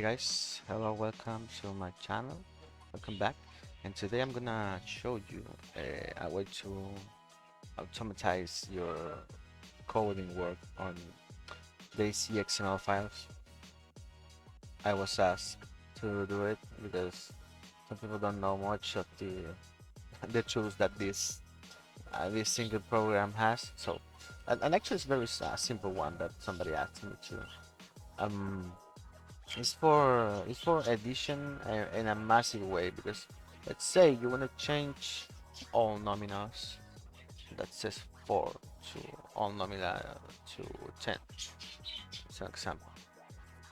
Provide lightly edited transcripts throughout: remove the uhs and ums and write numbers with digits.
guys, hello, welcome to my channel, welcome back. And today I'm gonna show you a way to automatize your coding work on DayZ XML files. I was asked to do it because some people don't know much of the the tools that this single program has. And actually it's very simple one that somebody asked me to. Um, it's for addition in a massive way, because let's say you want to change all nominals that says 4 to all nominal to 10. It's an example,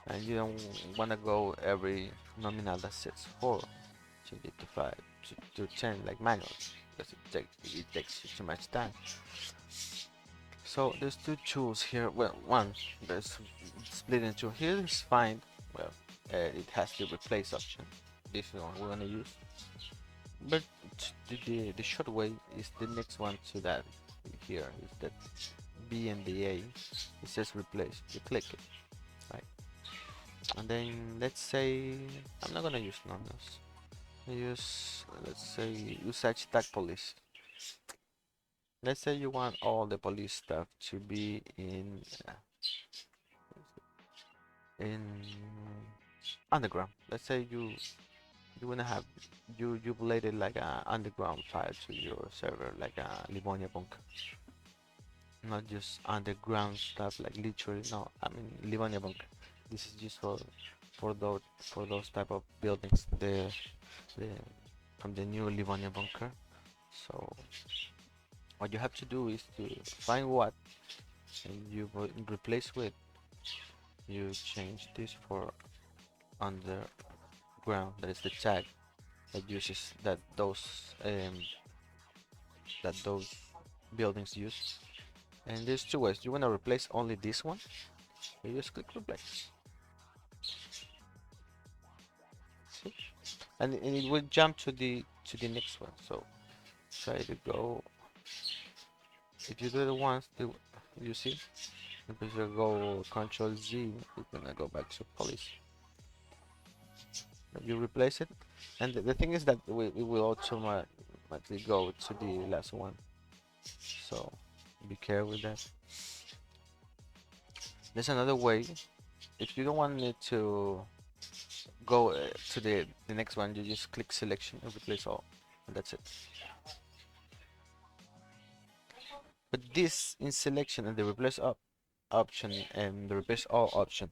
and you don't want to go every nominal that says 4 change it to 5 to 10 like manual, because it takes you too much time. So there's two tools here. Well, one, there's split into here is find. Well, it has the replace option. This is the one we're gonna use. But the short way is the next one to that. Here is that BNBA. It says replace. You click it, right? And then let's say I'm not gonna use numbers. I use, let's say, usage tag police. Let's say you want all the police stuff to be in underground. Let's say you wanna have you related like a underground file to your server, like a Livonia bunker, not just underground stuff like literally. No, I mean Livonia bunker. This is just for those type of buildings. The from the new Livonia bunker. So what you have to do is to find what and you replace with. You change this for underground. That is the tag that uses that those buildings use. And there's two ways. You want to replace only this one, you just click replace. See? And it will jump to the next one. So try to go. If you do it once, you see, if you go Control Z, it's gonna go back to police. You replace it, and the thing is that we will automatically go to the last one. So be careful with that. There's another way. If you don't want it to go to the next one, you just click selection and replace all, and that's it. But this in selection and the replace option and the replace all option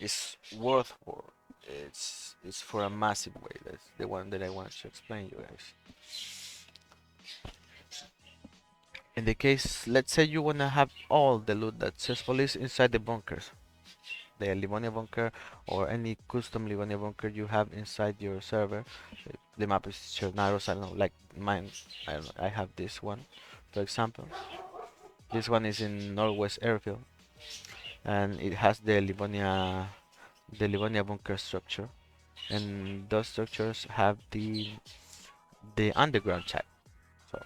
is worth for, it's for a massive way. That's the one that I want to explain you guys. In the case, let's say you wanna have all the loot that says police inside the bunkers, the Livonia bunker or any custom Livonia bunker you have inside your server. The map is Chernarus, I don't know, like mine. I don't know, I have this one, for example. This one is in Northwest Airfield, and it has the Livonia bunker structure, and those structures have the underground tag. So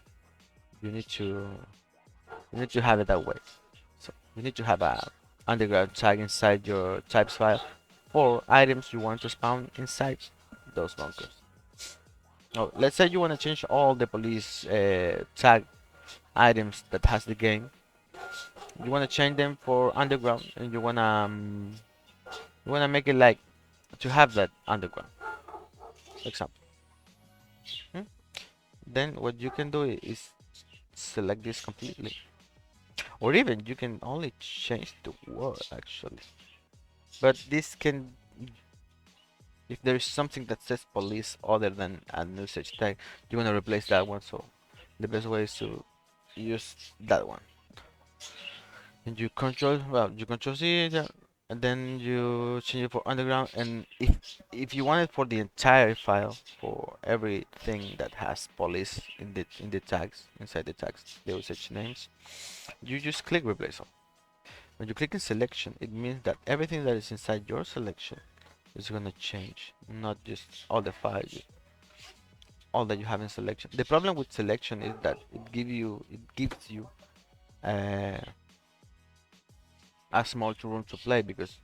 you need to you need to have it that way. So you need to have a underground tag inside your types file for items you want to spawn inside those bunkers. Now, let's say you want to change all the police tag items that has the game. You want to change them for underground, and you wanna make it like to have that underground, for example. Hmm? Then what you can do is select this completely, or even you can only change the word actually. But this can, if there is something that says police other than a usage tag, you want to replace that one. So the best way is to use that one. And you control C, yeah, and then you change it for underground. And if you want it for the entire file, for everything that has police in the tags, inside the tags, the usage names, you just click replace all. When you click in selection, it means that everything that is inside your selection is gonna change, not just all the files, all that you have in selection. The problem with selection is that it gives you uh, a small room to play, because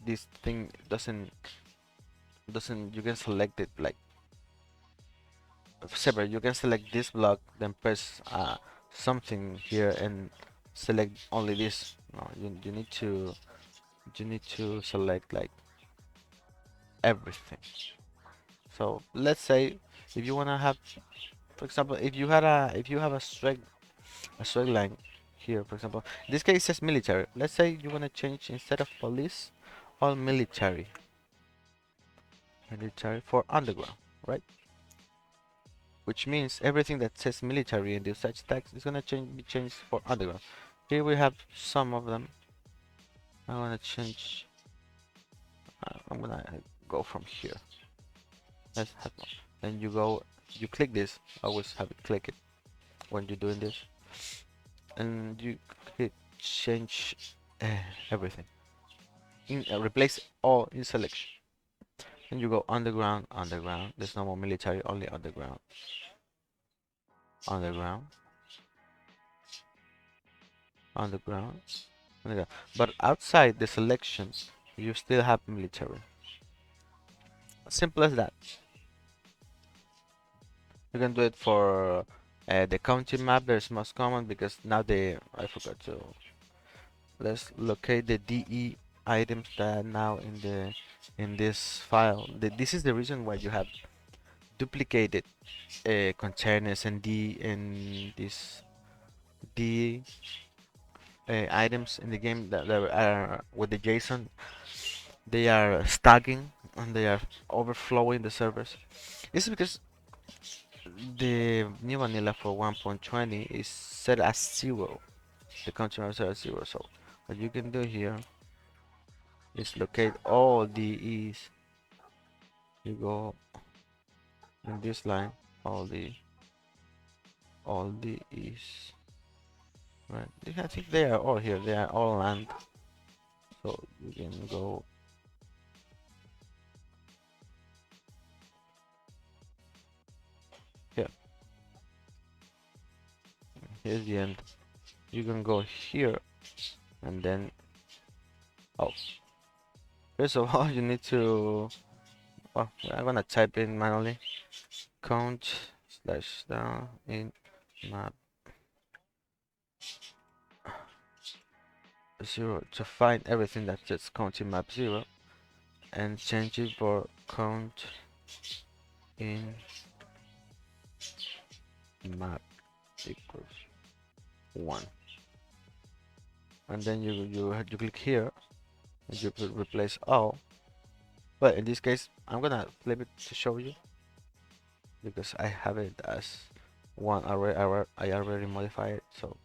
this thing doesn't, you can select it like separate. You can select this block, then press something here and select only this. No, you need to, select like everything. So let's say if you wanna have, for example, if you had a, if you have a straight line here, for example, in this case it says military. Let's say you wanna change instead of police, all military, military for underground, right? Which means everything that says military in the such text is gonna be changed for underground. Here we have some of them. I wanna change. I'm gonna go from here. Let's have one. Then you go, you click this. Always have it click it when you're doing this, and you hit change everything. Replace all in selection. And you go underground, underground. There's no more military, only underground, underground, underground, underground. But outside the selection, you still have military. Simple as that. You can do it for the county map. There's most common because now they, I forgot to, let's locate the DE items that now in the, in this file. This is the reason why you have duplicated containers and D and this D items in the game that are with the JSON. They are stacking and they are overflowing the servers. This is because the new vanilla for 1.20 is set as 0. The container is set as 0. So what you can do here is locate all DEs. You go in this line, all DEs. Right. I think they are all here. They are all land. So you can go here. Here's the end. You can go here and then, oh, first of all you need to, oh, I'm gonna type in manually count slash down in map 0 to find everything that says count in map 0 and change it for count in map equals 1, and then you click here and you could replace all, but in this case I'm gonna flip it to show you because I have it as 1 already. I already modified it. So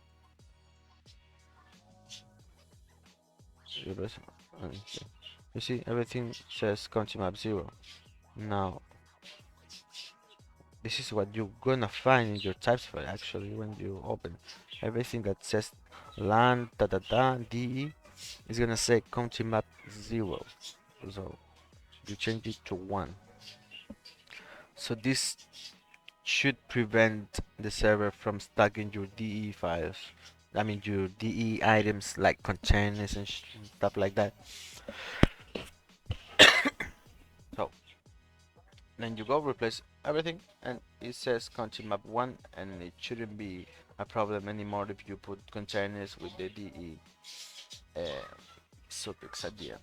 you see everything says country map 0. Now this is what you're gonna find in your types file actually when you open everything that says land DE is gonna say country map 0. So you change it to 1. So this should prevent the server from stacking your DE files. I mean your DE items like containers and stuff like that. So then you go replace everything and it says country map 1, and it shouldn't be a problem anymore if you put containers with the DE suffix at the end.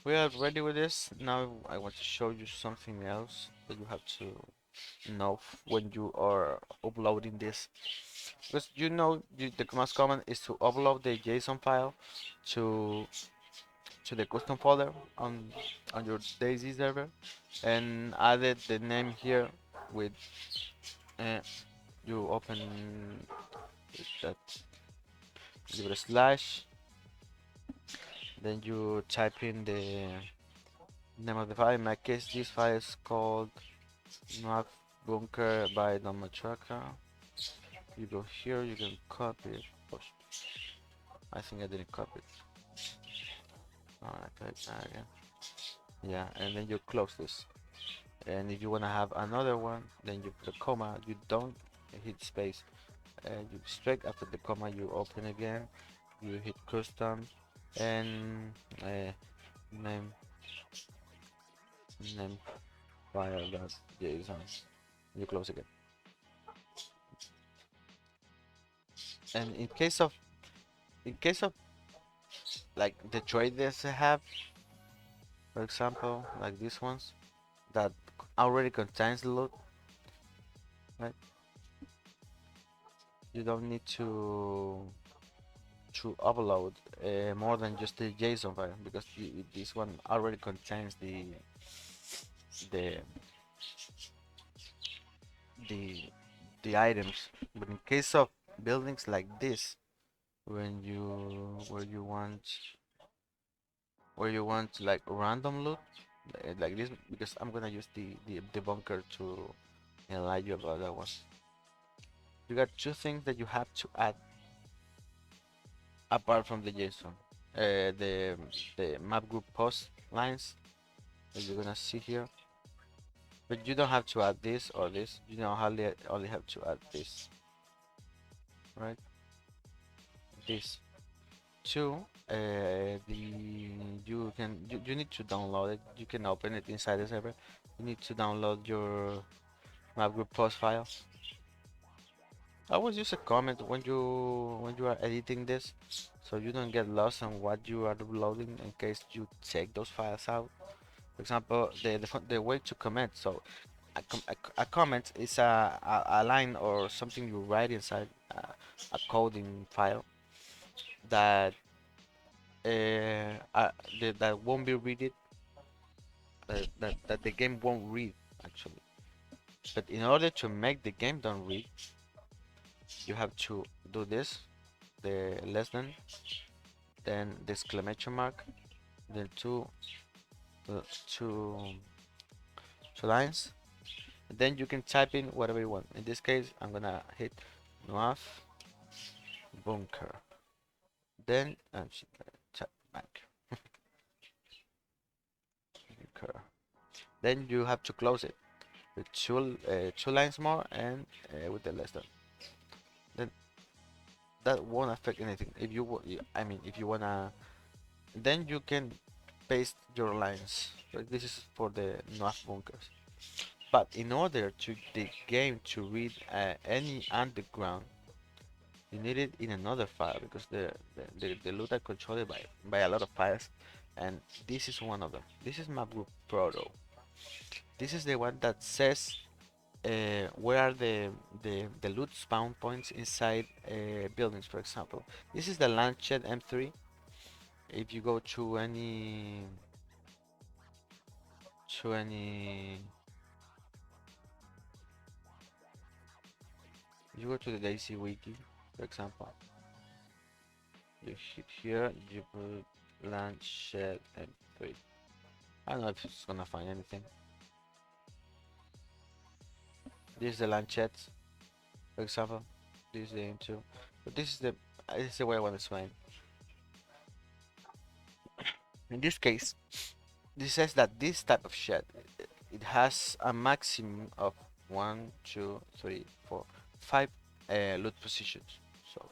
We are ready with this. Now I want to show you something else that you have to know when you are uploading this, because you know the most common is to upload the JSON file to the custom folder on your DayZ server and added the name here with you open that, give it a slash, then you type in the name of the file. In my case this file is called map bunker by Tracker. You go here, you can copy it. Oh, I think I didn't copy it. Alright, again. Yeah, and then you close this. And if you wanna have another one, then you put a comma. You don't hit space. You straight after the comma you open again. You hit custom and name name file.json. You close again. And in case of like the traders I have, for example, like these ones that already contains the load, right? You don't need to upload more than just the JSON file because this one already contains the the the items. But in case of buildings like this, when you where you want like random loot like this, because I'm gonna use the bunker to enlighten you about that one. You got two things that you have to add apart from the JSON. The map group post lines that you're gonna see here, but you don't have to add this or this. You know, only have to add this, right? This two. You need to download it. You can open it inside the server. You need to download your map group post file. Always use a comment when you are editing this, so you don't get lost on what you are uploading in case you check those files out. For example, the way to comment. So a comment is a line or something you write inside a coding file that that won't be read it, that the game won't read actually. But in order to make the game don't read, you have to do this, the less than, then the exclamation mark, then uh, two, two lines. And then you can type in whatever you want. In this case, I'm gonna hit Noaf bunker. Then type back bunker. Then you have to close it with two lines more and with the less than. Then that won't affect anything. If I mean, if you wanna, then you can paste your lines. So this is for the Noaf bunkers. But in order to the game to read any underground, you need it in another file because the loot are controlled by a lot of files, and this is one of them. This is map group proto. This is the one that says where are the loot spawn points inside buildings, for example. This is the Lancet M3. If you go to any you go to the DayZ wiki, for example, you hit here, you put Lancet M3. I don't know if it's gonna find anything. This is the Lancet, for example. This is the M2. But this is the way I want to explain. In this case, this says that this type of shed it has a maximum of 1, 2, 3, 4, 5 loot positions. So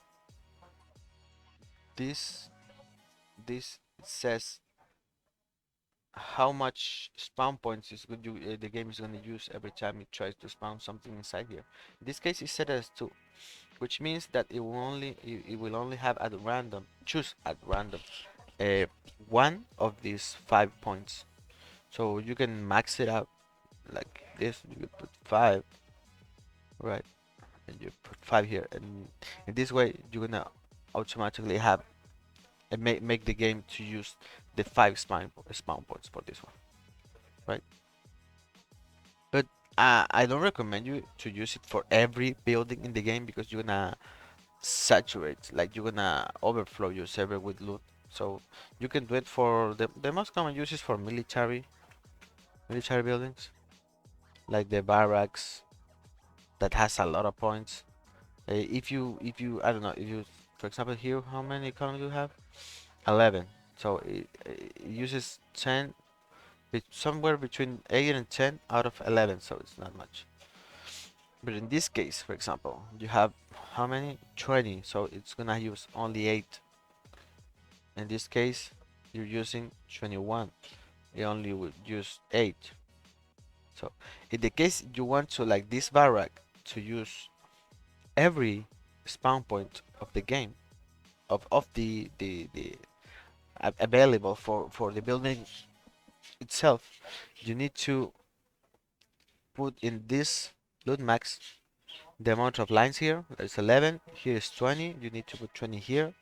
this this says how much spawn points the game is going to use every time it tries to spawn something inside here. In this case, it's set as 2, which means that it will only have at random choose at random uh, one of these 5 points. So you can max it out like this. You put 5, right, and you put 5 here, and in this way you're gonna automatically have and make the game to use the 5 spawn points for this one, right? But I don't recommend you to use it for every building in the game because you're gonna saturate, like you're gonna overflow your server with loot. So you can do it for the most common uses for military buildings, like the barracks that has a lot of points. If you I don't know if you for example here how many columns do you have? 11. So it uses 10 somewhere between 8 and 10 out of 11, so it's not much. But in this case, for example, you have how many? 20, so it's gonna use only 8. In this case, you're using 21. it only would use 8. So in the case you want to, like this barrack, to use every spawn point of the game, of the available for the building itself, you need to put in this loot max the amount of lines here. There's 11, here is 20, you need to put 20 here,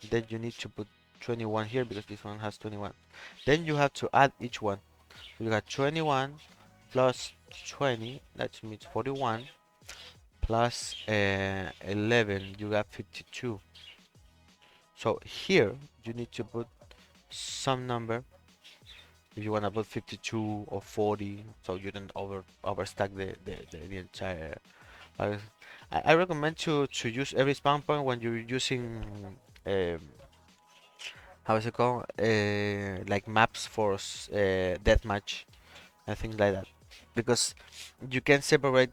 then you need to put 21 here because this one has 21. Then you have to add each one. So you got 21 plus 20, that means 41, plus 11, you got 52. So here you need to put some number if you want to put 52 or 40, so you don't overstack the entire. uh, I recommend to use every spawn point when you're using um, how is it called, like maps for deathmatch and things like that, because you can separate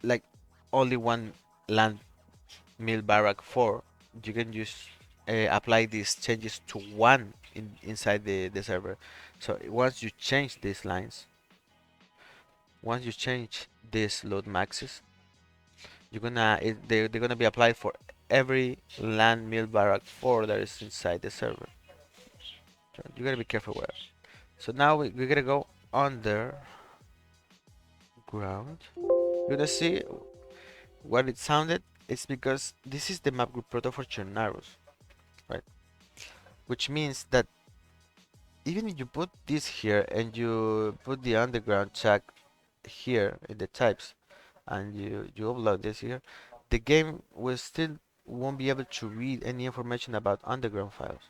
like only one land mill barrack for. You can use apply these changes to one inside the server. So once you change these lines, once you change these load maxes, they're gonna be applied for every land mill barrack 4 that is inside the server. So you gotta be careful with it. So now we gotta go underground. You're gonna see what it sounded. It's because this is the map group proto for Chernarus, right? Which means that even if you put this here and you put the underground tag here in the types, and you upload this here, the game will still won't be able to read any information about underground files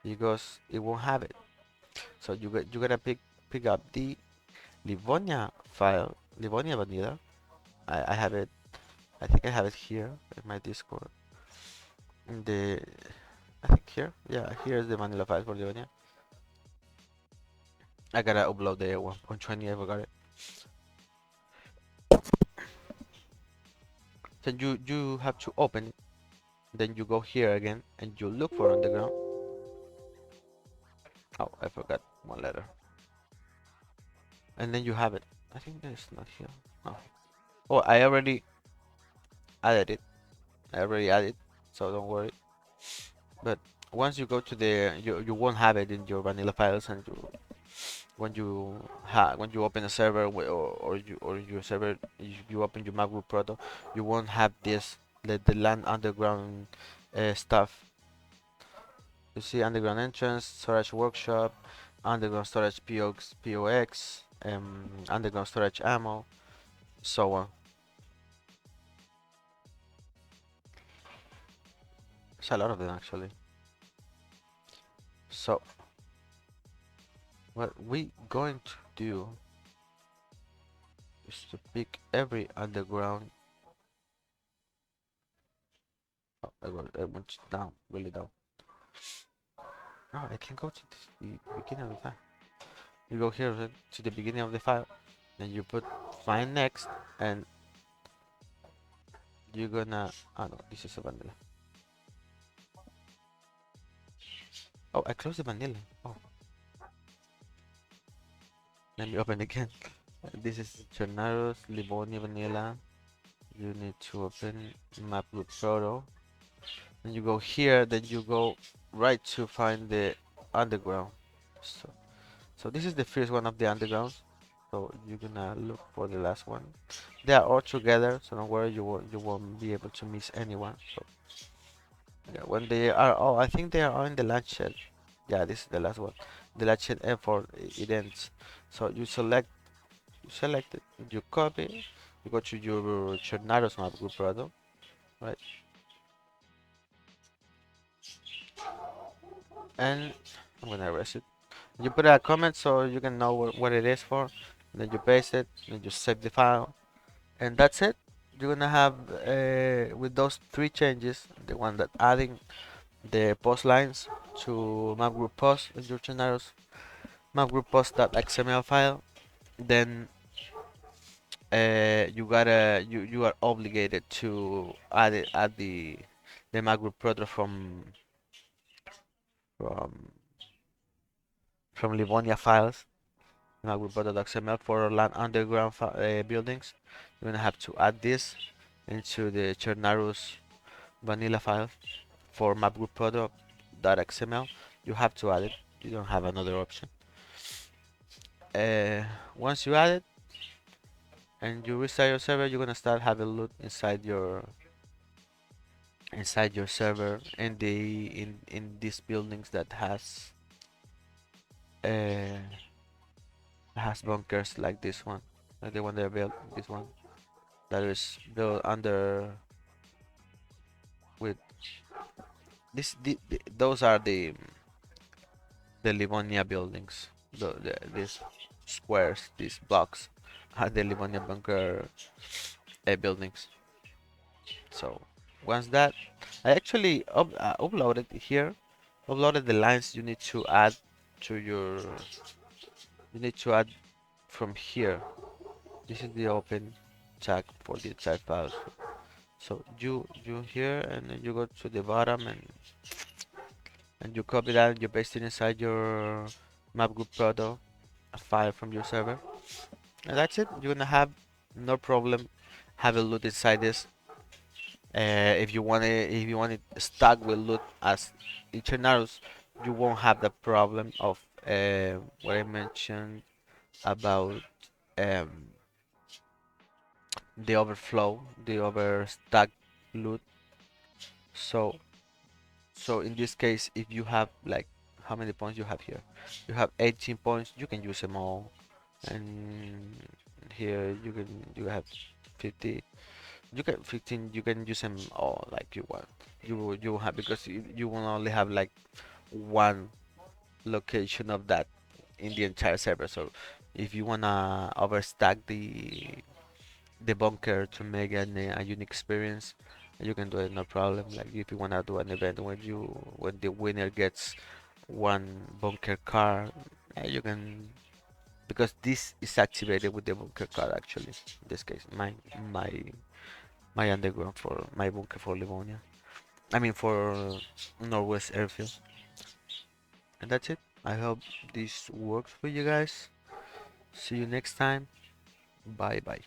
because it won't have it. So you gotta pick up the Livonia file, Livonia vanilla. I have it. I think I have it here in my Discord. In the I think here. Yeah, here's the vanilla file for Livonia. I gotta upload the 1.20. I forgot it. So you have to open it. Then you go here again and you look for underground. Oh, I forgot one letter. And then you have it. I think that's not here. No. Oh, I already added it. I already added, so don't worry. But once you go to the, you won't have it in your vanilla files, and when you open a server or your server you open your MacBook Pro, you won't have this the land underground stuff. You see underground entrance, storage workshop, underground storage POX, underground storage ammo, so on. It's a lot of them actually. So what we going to do is to pick every underground. Oh, I went down, really down. Oh, I can go to the beginning of the file. You go here to the beginning of the file, then you put find next, and you're gonna. Oh no, this is a vanilla. Oh, I closed the vanilla. Oh, let me open again. This is Chernarus, Livonia vanilla. You need to open map with photo. Then you go here, then you go right to find the underground. So this is the first one of the undergrounds. So you're gonna look for the last one. They are all together, so don't worry, you won't be able to miss anyone. So yeah, when they are all, I think they are all in the lunch shed. Yeah, this is the last one. The lunch shed effort it ends. So you select it, you copy, you go to your Chernarus map group product, right? And I'm gonna erase it. You put a comment so you can know what it is for. And then you paste it, and you save the file, and that's it. You're gonna have with those 3 changes, the one that adding the post lines to map group post in your scenarios, map group post.xml file. Then you are obligated to add the map group product from from Livonia files, macgroup.xml for land underground buildings. You're gonna have to add this into the Chernarus vanilla file for mapgroup.xml. You have to add it. You don't have another option. Once you add it and you restart your server, you're gonna start having loot inside your server in these buildings that uh, has bunkers like this one, like the one they built. This one that is built under with those are the Livonia buildings. These squares, these blocks, are the Livonia bunker buildings. So once that, I actually uploaded here, uploaded the lines you need to add to your, you need to add from here. This is the open tag for the type files. So you here and then you go to the bottom and you copy that and you paste it inside your map group product file from your server. And that's it. You're gonna have no problem have a loot inside this. If you want it stuck with loot as Chernarus, you won't have the problem of what I mentioned about um, the overflow, the overstack loot. So in this case, if you have like how many points you have here? You have 18 points. You can use them all, and here you have 50. You can 15. You can use them all like you want. You will have because you will only have like one location of that in the entire server. So if you wanna overstack the bunker to make a unique experience, you can do it no problem. Like if you wanna do an event when the winner gets one bunker card, you can because this is activated with the bunker card actually. In this case, my my underground for my bunker for Livonia. I mean for Northwest Airfield. And that's it. I hope this works for you guys. See you next time. Bye bye.